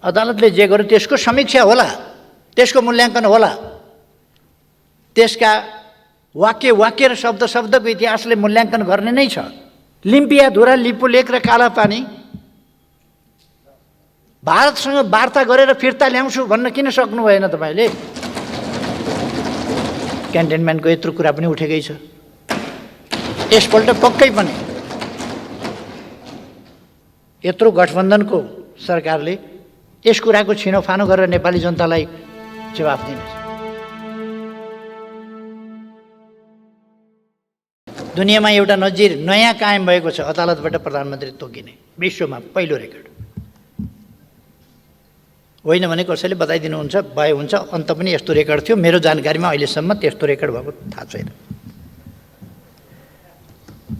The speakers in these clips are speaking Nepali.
अदालतले जे गर्यो त्यसको समीक्षा होला, त्यसको मूल्याङ्कन होला, त्यसका वाक्य वाक्य र शब्द शब्दको इतिहासले मूल्याङ्कन गर्ने नै छ। लिम्पियाधुरा, लिपुलेख र कालापानी भारतसँग वार्ता गरेर फिर्ता ल्याउँछु भन्न किन सक्नु भएन तपाईँले? क्यान्टनमेन्टको यत्रो कुरा पनि उठेकै छ। यसपल्ट पक्कै पनि यत्रो गठबन्धनको सरकारले यस कुराको छिनोफानो गरेर नेपाली जनतालाई जवाफ दिनेछ। दुनियाँमा एउटा नजिर नयाँ कायम भएको छ, अदालतबाट प्रधानमन्त्री तोकिने, विश्वमा पहिलो रेकर्ड होइन भने कसैले बताइदिनुहुन्छ भए हुन्छ। अन्त पनि यस्तो रेकर्ड थियो, मेरो जानकारीमा अहिलेसम्म त्यस्तो रेकर्ड भएको थाहा छैन।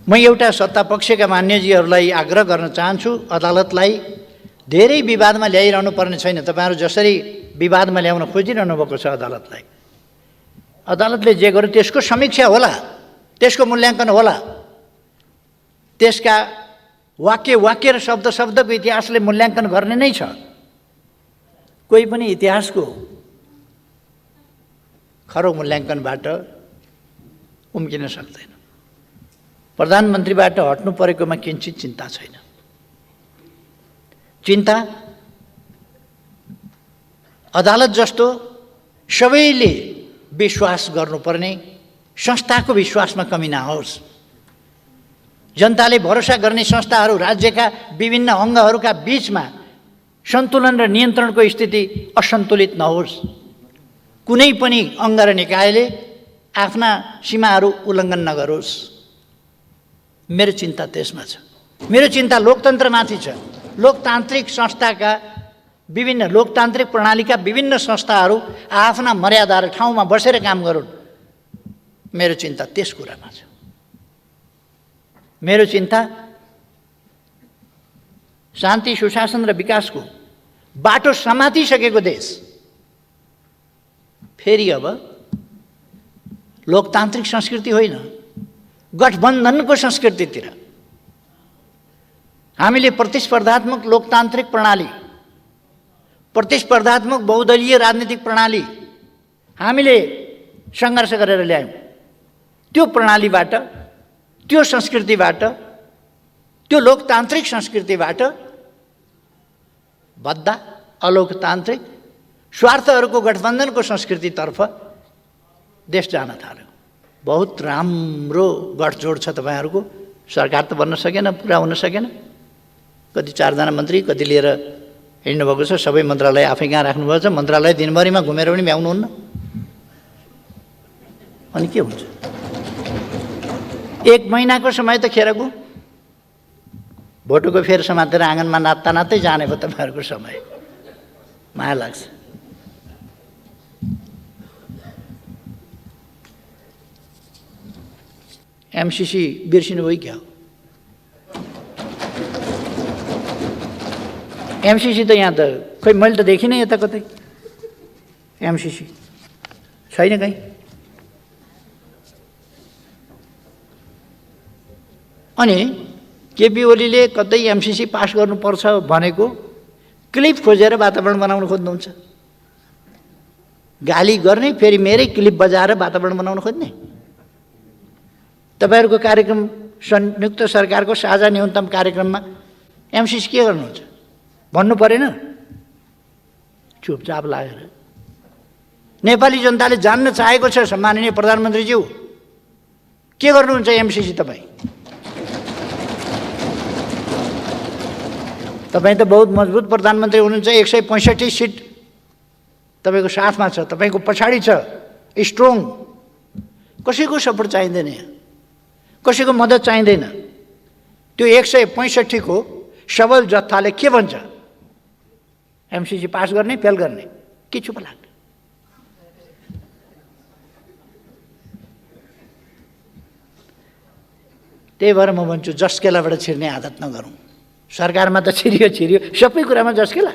म एउटा सत्तापक्षका मान्यजीहरूलाई आग्रह गर्न चाहन्छु, अदालतलाई धेरै विवादमा ल्याइरहनु पर्ने छैन। तपाईँहरू जसरी विवादमा ल्याउन खोजिरहनु भएको छ अदालतलाई, अदालतले जे गर्यो त्यसको समीक्षा होला, त्यसको मूल्याङ्कन होला, त्यसका वाक्य वाक्य र शब्द शब्दको इतिहासले मूल्याङ्कन गर्ने नै छ। कोही पनि इतिहासको खरो मूल्याङ्कनबाट उम्किन सक्दैन। प्रधानमन्त्रीबाट हट्नु परेकोमा किञ्चित चिन्ता छैन। चिन्ता अदालत जस्तो सबैले विश्वास गर्नुपर्ने संस्थाको विश्वासमा कमी नहोस्। जनताले भरोसा गर्ने संस्थाहरू, राज्यका विभिन्न अङ्गहरूका बीचमा सन्तुलन र नियन्त्रणको स्थिति असन्तुलित नहोस्। कुनै पनि अङ्ग र निकायले आफ्ना सीमाहरू उल्लङ्घन नगरोस्। मेरो चिन्ता त्यसमा छ। मेरो चिन्ता लोकतन्त्रमाथि छ। लोकतान्त्रिक संस्थाका विभिन्न लोकतान्त्रिक प्रणालीका विभिन्न संस्थाहरू आफ्ना मर्यादा र ठाउँमा बसेर काम गरून्। मेरो चिन्ता त्यस कुरामा छ। मेरो चिन्ता शान्ति, सुशासन र विकासको बाटो समातिसकेको देश फेरि अब लोकतान्त्रिक संस्कृति होइन, गठबन्धनको संस्कृतितिर हामीले प्रतिस्पर्धात्मक लोकतान्त्रिक प्रणाली, प्रतिस्पर्धात्मक बहुदलीय राजनीतिक प्रणाली हामीले सङ्घर्ष गरेर ल्यायौँ। त्यो प्रणालीबाट, त्यो संस्कृतिबाट, त्यो लोकतान्त्रिक संस्कृतिबाट बद्दा अलोकतान्त्रिक स्वार्थहरूको गठबन्धनको संस्कृतितर्फ देश जान थाल्यो। बहुत राम्रो गठजोड छ तपाईँहरूको। सरकार त बन्न सकेन, पुरा हुन सकेन। कति 4 जना मन्त्री कति लिएर हिँड्नुभएको छ। सबै मन्त्रालय आफै कहाँ राख्नुभएको छ। मन्त्रालय दिनभरिमा घुमेर पनि भ्याउनुहुन्न। अनि के हुन्छ? 1 महिनाको समय त खेरको भोटोको फेर समातेर आँगनमा नाच्दा नाच्दै जाने भयो तपाईँहरूको समय। माया लाग्छ। एमसीसी बिर्सिनु भयो क्या? एमसीसी त यहाँ त खोइ मैले त देखिनँ यता कतै। एमसीसी छैन कहीँ। अनि केपी ओलीले कतै एमसीसी पास गर्नुपर्छ भनेको क्लिप खोजेर वातावरण बनाउन खोज्नुहुन्छ। गाली गर्ने, फेरि मेरै क्लिप बजाएर वातावरण बनाउन खोज्ने। तपाईँहरूको कार्यक्रम, संयुक्त सरकारको साझा न्यूनतम कार्यक्रममा एमसीसी के गर्नुहुन्छ भन्नु परेन? चुपचाप लागेर नेपाली जनताले जान्न चाहेको छ। सम्माननीय प्रधानमन्त्रीज्यू, के गर्नुहुन्छ एमसीसी? तपाईँ त बहुत मजबुत प्रधानमन्त्री हुनुहुन्छ। 165 सिट तपाईँको साथमा छ, तपाईँको पछाडि छ, स्ट्रङ। कसैको सपोर्ट चाहिँदैन, कसैको मद्दत चाहिँदैन। त्यो 165 को सबल जत्थाले के भन्छ? एमसीसी पास गर्ने, फेल गर्ने, के चुप लाग्छ? त्यही भएर म भन्छु जस्केलाबाट छिर्ने आदत नगरौँ। सरकारमा त छिरियो, सबै कुरामा जस्केला।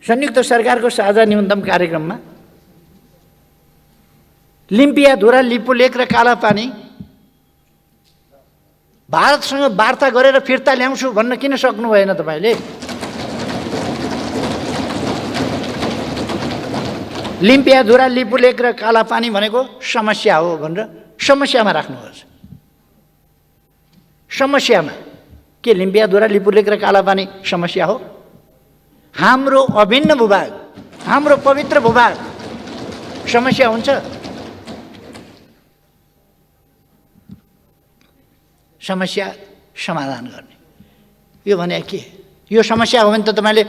संयुक्त सरकारको साझा न्यूनतम कार्यक्रममा लिम्पियाधुरा, लिपुलेख र कालापानी भारतसँग वार्ता गरेर फिर्ता ल्याउँछु भन्न किन सक्नु भएन तपाईँले? लिम्पियाधुरा, लिपुलेक र कालापानी भनेको समस्या हो भनेर समस्यामा राख्नुहोस्। समस्यामा के लिम्पियाधुरा, लिपुलेक र कालापानी समस्या हो? हाम्रो अभिन्न भूभाग, हाम्रो पवित्र भूभाग समस्या हुन्छ? समस्या समाधान गर्ने यो भने के? यो समस्या हो भने त तपाईँले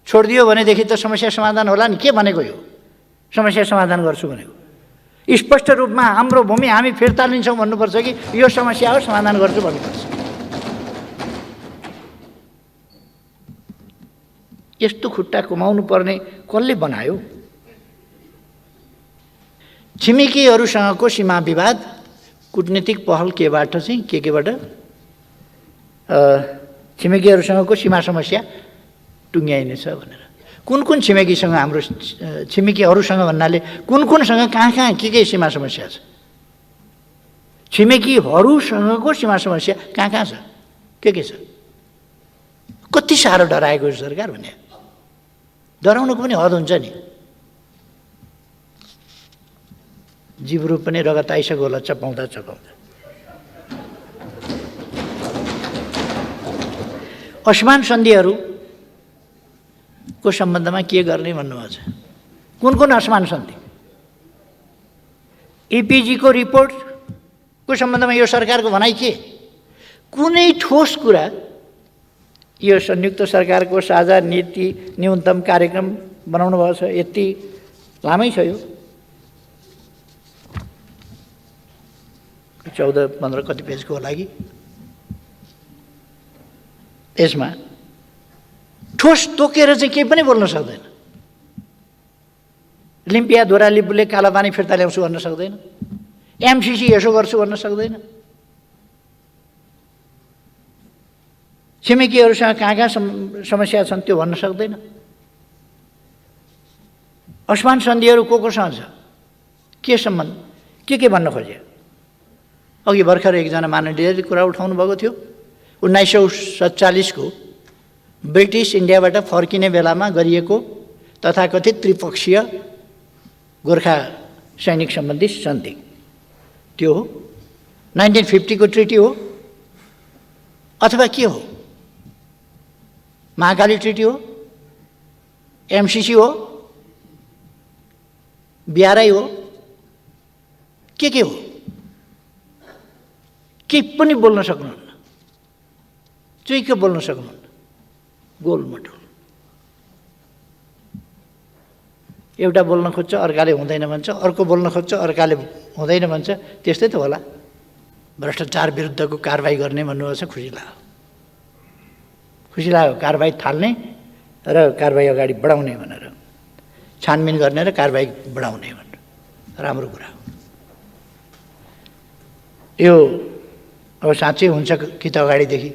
छोडिदियो भनेदेखि त समस्या समाधान होला नि। के भनेको यो समस्या समाधान गर्छु भनेको? स्पष्ट रूपमा हाम्रो भूमि हामी फिर्ता लिन्छौँ भन्नुपर्छ कि यो समस्या हो समाधान गर्छु भन्नुपर्छ? यस्तो खुट्टा कुमाउनु पर्ने कसले बनायो? छिमेकीहरूसँगको सीमा विवाद कूटनीतिक पहल केबाट चाहिँ केबाट छिमेकीहरूसँगको सीमा समस्या टुङ्ग्याइनेछ भनेर। कुन कुन छिमेकीसँग, हाम्रो छिमेकीहरूसँग भन्नाले कुन कुनसँग कहाँ कहाँ के सीमा समस्या छ? छिमेकीहरूसँगको सीमा समस्या कहाँ कहाँ छ? के छ? कति साह्रो डराएको सरकार भने? डराउनुको पनि हद हुन्छ नि। जिब्रो पनि रगत आइसक्यो होला चपाउँदा चपाउँदा। असमान सन्धिहरूको सम्बन्धमा के गर्ने भन्नुभएको छ? कुन कुन असमान सन्धि? इपिजीको रिपोर्टको सम्बन्धमा यो सरकारको भनाइ के? कुनै ठोस कुरा यो संयुक्त सरकारको साझा नीति न्यूनतम कार्यक्रम बनाउनु भएको छ, यति लामै छ यो 14-15 कति पेजको होला कि। यसमा ठोस तोकेर चाहिँ केही पनि बोल्न सक्दैन। लिम्पियाधुरा, लिपुलेक, कालापानी फिर्ता ल्याउँछु भन्न सक्दैन। एमसिसी यसो गर्छु भन्न सक्दैन। छिमेकीहरूसँग कहाँ कहाँ समस्या छन् त्यो भन्न सक्दैन। असमान सन्धिहरू कोसँग छ? के सम्बन्ध? के भन्न खोजे? अघि भर्खर एकजना माननीयले कुरा उठाउनु भएको थियो। 1947 को ब्रिटिस इन्डियाबाट फर्किने बेलामा गरिएको तथाकथित त्रिपक्षीय गोर्खा सैनिक सम्बन्धी सन्धि त्यो हो। 1950 को ट्रिटी हो अथवा के हो? महाकाली ट्रिटी हो? एमसिसी हो? बिआरआई हो? के हो? के पनि बोल्न सक्नुहुन्न। चुइक बोल्न सक्नुहुन्न। गोलमटोल एउटा बोल्न खोज्छ अर्काले हुँदैन भन्छ, अर्को बोल्न खोज्छ अर्काले हुँदैन भन्छ। त्यस्तै त होला। भ्रष्टाचार विरुद्धको कारबाही गर्ने भन्नुभएको छ। खुसी लाग्यो कारबाही थाल्ने र कारबाही अगाडि बढाउने भनेर, छानबिन गर्ने र कारबाही बढाउने भनेर राम्रो कुरा हो। यो अब साँच्चै हुन्छ कि त अगाडिदेखि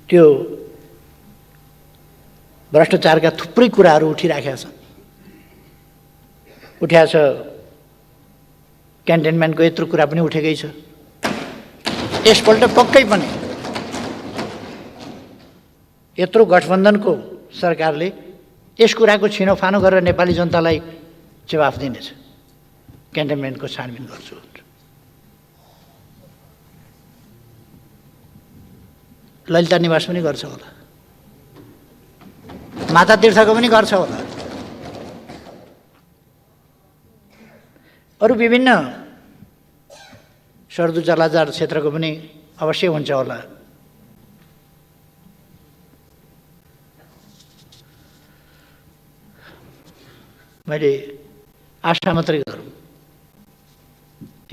त्यो भ्रष्टाचारका थुप्रै कुराहरू उठिराखेका छन्। उठ्या छ, क्यान्टनमेन्टको यत्रो कुरा पनि उठेकै छ। यसपल्ट पक्कै पनि यत्रो गठबन्धनको सरकारले यस कुराको छिनोफानो गरेर नेपाली जनतालाई जवाफ दिनेछ। क्यान्टनमेन्टको छानबिन गर्छु। ललिता निवास पनि गर्छ होला, माता तीर्थको पनि गर्छ होला, अरू विभिन्न सर्दु जलाजार क्षेत्रको पनि अवश्य हुन्छ होला। मैले आशा मात्रै गरौँ।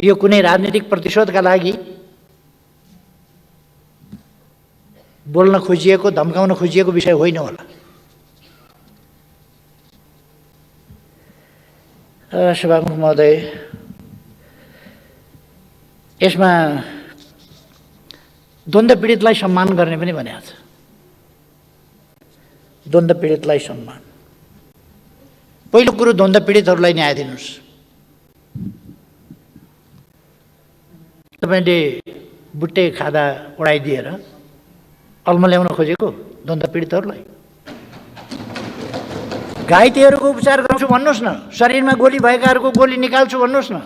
यो कुनै राजनीतिक प्रतिशोधका लागि बोल्न खोजिएको, धम्काउन खोजिएको विषय होइन होला। सभामुख महोदय, यसमा द्वन्द्व पीडितलाई सम्मान गर्ने पनि भनेको छ। द्वन्द्व पीडितलाई सम्मान। पहिलो कुरो द्वन्द्व पीडितहरूलाई न्याय दिनुहोस्। तपाईँले बुट्टे खाँदा उडाइदिएर अल्मल्याउन खोजेको द्वन्द्व पीडितहरूलाई? घाइतेहरूको उपचार गर्छु भन्नुहोस् न, शरीरमा गोली भएकाहरूको गोली निकाल्छु भन्नुहोस् न।